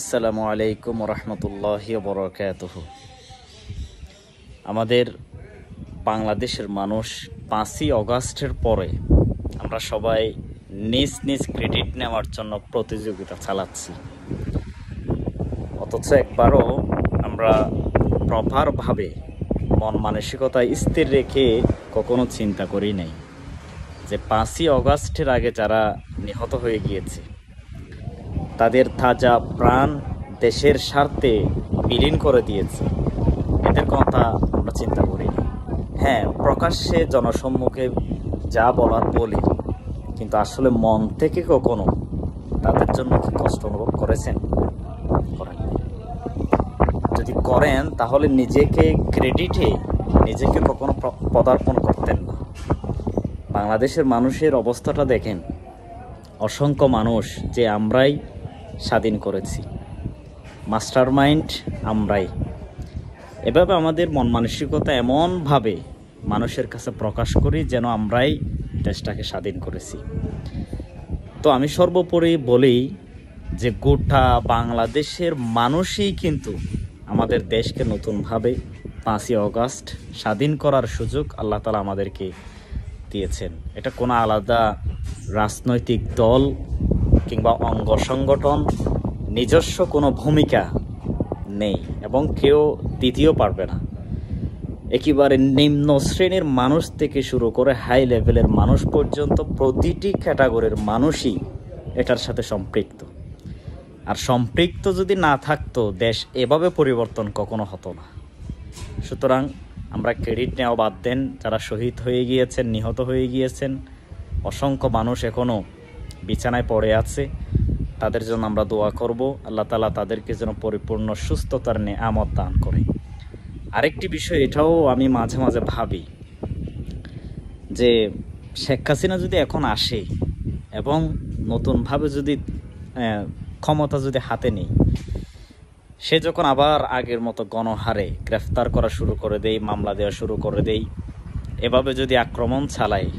আসসালামু আলাইকুম রহমতুল্লাহি বরকাতুহ। আমাদের বাংলাদেশের মানুষ 5ই অগাস্টের পরে আমরা সবাই নিজ নিজ ক্রেডিট নেওয়ার জন্য প্রতিযোগিতা চালাচ্ছি, অথচ একবারও আমরা প্রপারভাবে মন মানসিকতা স্থির রেখে কখনো চিন্তা করি নাই যে 5ই অগাস্টের আগে যারা নিহত হয়ে গিয়েছে তাদের তাজা প্রাণ দেশের স্বার্থে বিলীন করে দিয়েছে, এদের কথা আমরা চিন্তা করিনি। হ্যাঁ, প্রকাশ্যে জনসম্মুখে যা বলার বলি, কিন্তু আসলে মন থেকে কখনো তাদের জন্য কি কষ্ট অনুভব করেছেন? করেন। যদি করেন তাহলে নিজেকে ক্রেডিটে নিজেকে কখনো পদার্পণ করতেন না। বাংলাদেশের মানুষের অবস্থাটা দেখেন, অসংখ্য মানুষ যে আমরাই স্বাধীন করেছি, মাস্টার মাইন্ড আমরাই। এভাবে আমাদের মন মানসিকতা এমনভাবে মানুষের কাছে প্রকাশ করি যেন আমরাই দেশটাকে স্বাধীন করেছি। তো আমি সর্বোপরি বলি যে গোটা বাংলাদেশের মানুষই কিন্তু আমাদের দেশকে নতুনভাবে 5ই অগাস্ট স্বাধীন করার সুযোগ আল্লাহ তাআলা আমাদেরকে দিয়েছেন। এটা কোনো আলাদা রাজনৈতিক দল কিংবা অঙ্গ সংগঠন নিজস্ব কোনো ভূমিকা নেই এবং কেউ দিতেও পারবে না। একেবারে নিম্ন শ্রেণীর মানুষ থেকে শুরু করে হাই লেভেলের মানুষ পর্যন্ত প্রতিটি ক্যাটাগরির মানুষই এটার সাথে সম্পৃক্ত। আর সম্পৃক্ত যদি না থাকতো দেশ এভাবে পরিবর্তন কখনো হতো না। সুতরাং আমরা ক্রেডিট নেওয়া বাদ দেন। যারা শহীদ হয়ে গিয়েছেন, নিহত হয়ে গিয়েছেন, অসংখ্য মানুষ এখনও বিছানায় পড়ে আছে, তাদের জন্য আমরা দোয়া করব, আল্লাহ তাআলা তাদেরকে যেন পরিপূর্ণ সুস্থতার নেয়ামত দান করে। আরেকটি বিষয় এটাও আমি মাঝে মাঝে ভাবি যে শেখ হাসিনা যদি এখন আসে এবং নতুনভাবে যদি ক্ষমতা যদি হাতে নেই, সে যখন আবার আগের মতো গণহারে গ্রেফতার করা শুরু করে দেয়, মামলা দেওয়া শুরু করে দেয়, এভাবে যদি আক্রমণ চালায়,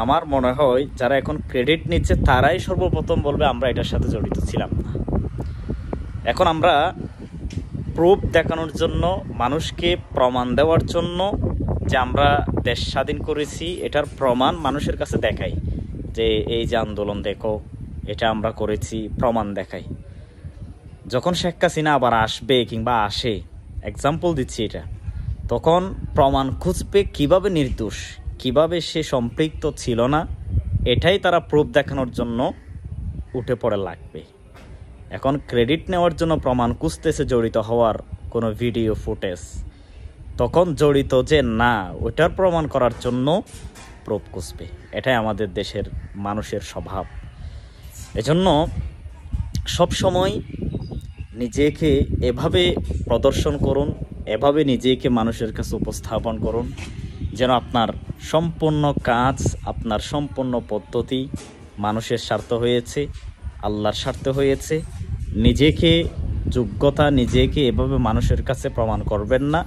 আমার মনে হয় যারা এখন ক্রেডিট নিচ্ছে তারাই সর্বপ্রথম বলবে আমরা এটার সাথে জড়িত ছিলাম না। এখন আমরা প্রুফ দেখানোর জন্য, মানুষকে প্রমাণ দেওয়ার জন্য যে আমরা দেশ স্বাধীন করেছি এটার প্রমাণ মানুষের কাছে দেখাই, যে এই যে আন্দোলন দেখো, এটা আমরা করেছি, প্রমাণ দেখাই। যখন শেখ হাসিনা আবার আসবে কিংবা আসে, এক্সাম্পল দিচ্ছি এটা, তখন প্রমাণ খুঁজবে কিভাবে নির্দোষ, কিভাবে সে সম্পৃক্ত ছিল না, এটাই তারা প্রুফ দেখানোর জন্য উঠে পড়ে লাগবে। এখন ক্রেডিট নেওয়ার জন্য প্রমাণ খুঁজতেছে জড়িত হওয়ার কোনো ভিডিও ফুটেজ, তখন জড়িত যে না ওইটার প্রমাণ করার জন্য প্রুফ খুঁজবে। এটাই আমাদের দেশের মানুষের স্বভাব। এজন্য সবসময় নিজেকে এভাবে প্রদর্শন করুন, এভাবে নিজেকে মানুষের কাছে উপস্থাপন করুন যেন আপনার সম্পূর্ণ কাজ, আপনার সম্পূর্ণ পদ্ধতি মানুষের স্বার্থ হয়েছে, আল্লাহর স্বার্থে হয়েছে। নিজেকে যোগ্যতা, নিজেকে এভাবে মানুষের কাছে প্রমাণ করবেন না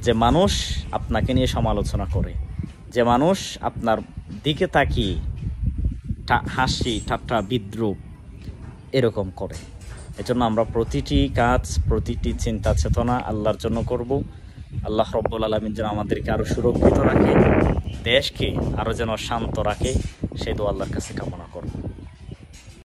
যে মানুষ আপনাকে নিয়ে সমালোচনা করে, যে মানুষ আপনার দিকে তাকিয়ে হাসি ঠাট্টা বিদ্রুপ এরকম করে। এজন্য আমরা প্রতিটি কাজ, প্রতিটি চিন্তা চেতনা আল্লাহর জন্য করব। আল্লাহ রব্বুল আলামিন যেন আমাদেরকে আরও সুরক্ষিত রাখে, দেশকে আরও যেন শান্ত রাখে, সেই দোয়া আল্লাহর কাছে কামনা করব।